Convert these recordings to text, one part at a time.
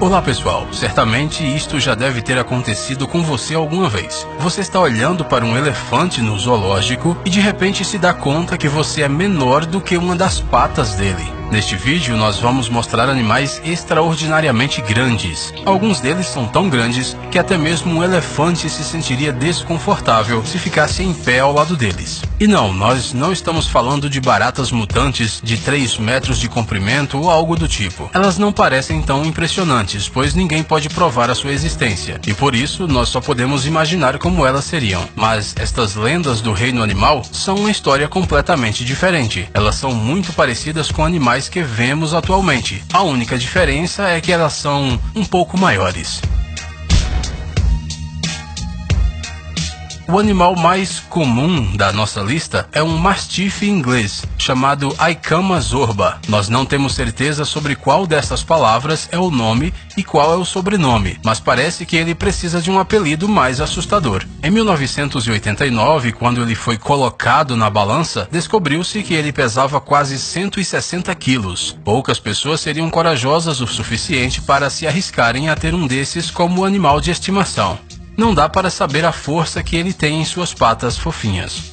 Olá pessoal, certamente isto já deve ter acontecido com você alguma vez. Você está olhando para um elefante no zoológico e de repente se dá conta que você é menor do que uma das patas dele. Neste vídeo nós vamos mostrar animais extraordinariamente grandes. Alguns deles são tão grandes que até mesmo um elefante se sentiria desconfortável se ficasse em pé ao lado deles. E não, nós não estamos falando de baratas mutantes de 3 metros de comprimento ou algo do tipo. Elas não parecem tão impressionantes, pois ninguém pode provar a sua existência. E por isso nós só podemos imaginar como elas seriam. Mas estas lendas do reino animal são uma história completamente diferente. Elas são muito parecidas com animais que vemos atualmente. A única diferença é que elas são um pouco maiores. O animal mais comum da nossa lista é um mastife inglês, chamado Aicama zorba. Nós não temos certeza sobre qual dessas palavras é o nome e qual é o sobrenome, mas parece que ele precisa de um apelido mais assustador. Em 1989, quando ele foi colocado na balança, descobriu-se que ele pesava quase 160 quilos. Poucas pessoas seriam corajosas o suficiente para se arriscarem a ter um desses como animal de estimação. Não dá para saber a força que ele tem em suas patas fofinhas.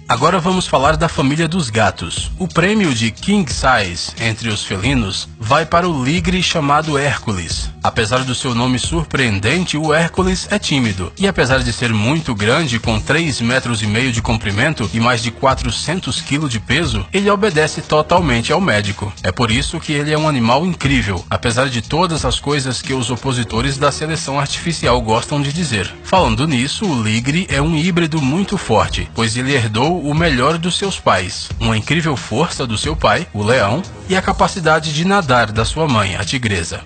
Agora vamos falar da família dos gatos. O prêmio de King Size entre os felinos vai para o ligre chamado Hércules. Apesar do seu nome surpreendente, o Hércules é tímido. E apesar de ser muito grande, com 3,5 metros de comprimento e mais de 400 kg de peso, ele obedece totalmente ao médico. É por isso que ele é um animal incrível, apesar de todas as coisas que os opositores da seleção artificial gostam de dizer. Falando nisso, o ligre é um híbrido muito forte, pois ele herdou o melhor dos seus pais, uma incrível força do seu pai, o leão, e a capacidade de nadar da sua mãe, a tigresa.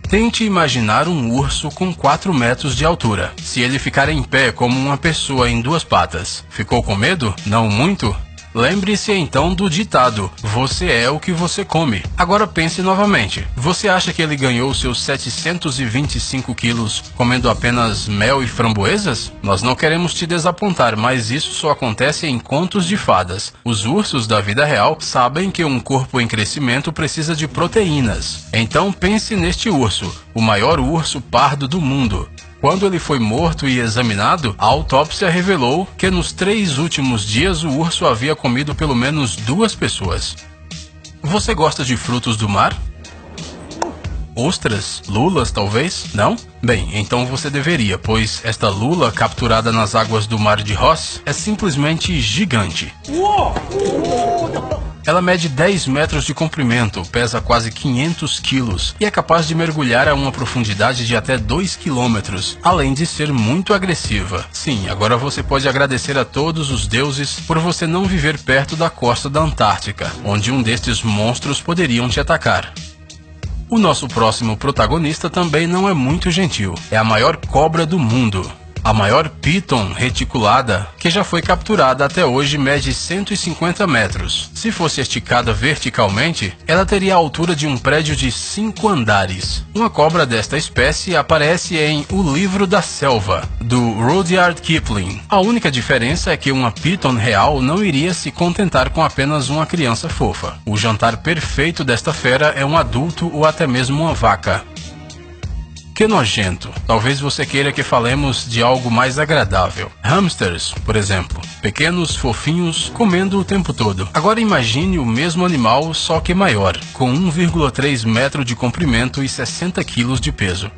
Tente imaginar um urso com 4 metros de altura. Se ele ficar em pé como uma pessoa em 2 patas, ficou com medo? Não muito? Lembre-se então do ditado, você é o que você come. Agora pense novamente, você acha que ele ganhou seus 725 quilos comendo apenas mel e framboesas? Nós não queremos te desapontar, mas isso só acontece em contos de fadas. Os ursos da vida real sabem que um corpo em crescimento precisa de proteínas. Então pense neste urso, o maior urso pardo do mundo. Quando ele foi morto e examinado, a autópsia revelou que nos 3 últimos dias o urso havia comido pelo menos 2 pessoas. Você gosta de frutos do mar? Ostras? Lulas, talvez? Não? Bem, então você deveria, pois esta lula capturada nas águas do Mar de Ross é simplesmente gigante. Ela mede 10 metros de comprimento, pesa quase 500 quilos e é capaz de mergulhar a uma profundidade de até 2 quilômetros, além de ser muito agressiva. Sim, agora você pode agradecer a todos os deuses por você não viver perto da costa da Antártica, onde um destes monstros poderiam te atacar. O nosso próximo protagonista também não é muito gentil. É a maior cobra do mundo. A maior piton reticulada, que já foi capturada até hoje, mede 150 metros. Se fosse esticada verticalmente, ela teria a altura de um prédio de 5 andares. Uma cobra desta espécie aparece em O Livro da Selva, do Rudyard Kipling. A única diferença é que uma piton real não iria se contentar com apenas uma criança fofa. O jantar perfeito desta fera é um adulto ou até mesmo uma vaca. Que nojento. Talvez você queira que falemos de algo mais agradável. Hamsters, por exemplo. Pequenos, fofinhos, comendo o tempo todo. Agora imagine o mesmo animal, só que maior, com 1,3 metro de comprimento e 60 quilos de peso.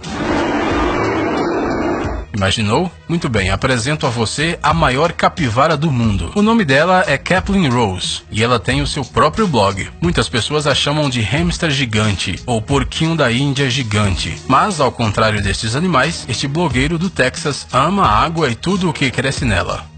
Imaginou? Muito bem, apresento a você a maior capivara do mundo. O nome dela é Caplin Rose e ela tem o seu próprio blog. Muitas pessoas a chamam de hamster gigante ou porquinho da Índia gigante. Mas, ao contrário destes animais, este blogueiro do Texas ama a água e tudo o que cresce nela.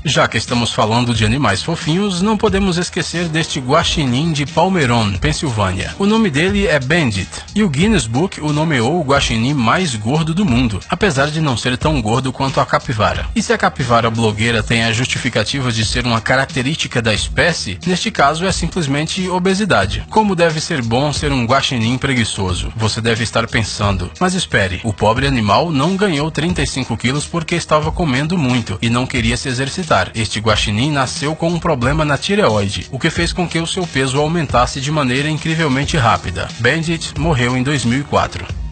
Já que estamos falando de animais fofinhos, não podemos esquecer deste guaxinim de Palmeron, Pensilvânia. O nome dele é Bandit, e o Guinness Book o nomeou o guaxinim mais gordo do mundo, apesar de não ser tão gordo quanto a capivara. E se a capivara blogueira tem a justificativa de ser uma característica da espécie, neste caso é simplesmente obesidade. Como deve ser bom ser um guaxinim preguiçoso? Você deve estar pensando, mas espere, o pobre animal não ganhou 35 quilos porque estava comendo muito e não queria se exercitar. constar, este guaxinim nasceu com um problema na tireoide, o que fez com que o seu peso aumentasse de maneira incrivelmente rápida. Bandit morreu em 2004.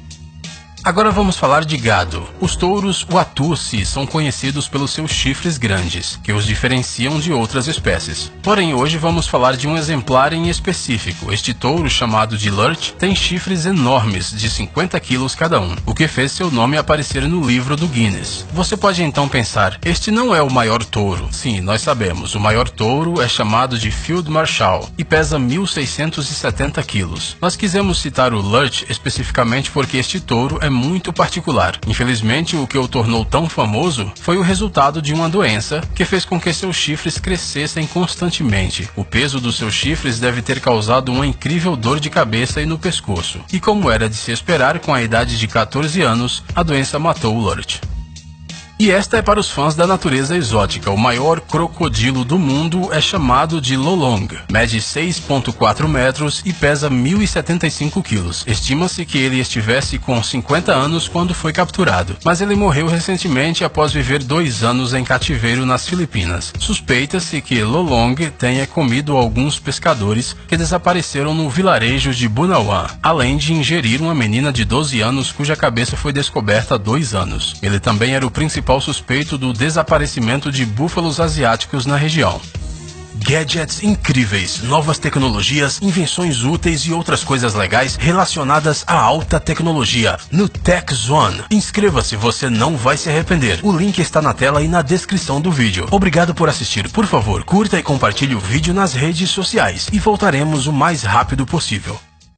Agora vamos falar de gado. Os touros Watusi são conhecidos pelos seus chifres grandes, que os diferenciam de outras espécies. Porém, hoje vamos falar de um exemplar em específico. Este touro, chamado de Lurch, tem chifres enormes, de 50 quilos cada um, o que fez seu nome aparecer no livro do Guinness. Você pode então pensar, este não é o maior touro. Sim, nós sabemos, o maior touro é chamado de Field Marshal e pesa 1.670 quilos. Nós quisemos citar o Lurch especificamente porque este touro é muito particular. Infelizmente, o que o tornou tão famoso foi o resultado de uma doença que fez com que seus chifres crescessem constantemente. O peso dos seus chifres deve ter causado uma incrível dor de cabeça e no pescoço. E como era de se esperar, com a idade de 14 anos, a doença matou o Lurch. E esta é para os fãs da natureza exótica. O maior crocodilo do mundo é chamado de Lolong. Mede 6,4 metros e pesa 1.075 quilos. Estima-se que ele estivesse com 50 anos quando foi capturado, mas ele morreu recentemente após viver 2 anos em cativeiro nas Filipinas. Suspeita-se que Lolong tenha comido alguns pescadores que desapareceram no vilarejo de Bunawan, além de ingerir uma menina de 12 anos cuja cabeça foi descoberta há 2 anos. Ele também era o principal suspeito do desaparecimento de búfalos asiáticos na região. Gadgets incríveis, novas tecnologias, invenções úteis e outras coisas legais relacionadas à alta tecnologia no Tech Zone. Inscreva-se, você não vai se arrepender. O link está na tela e na descrição do vídeo. Obrigado por assistir. Por favor, curta e compartilhe o vídeo nas redes sociais e voltaremos o mais rápido possível.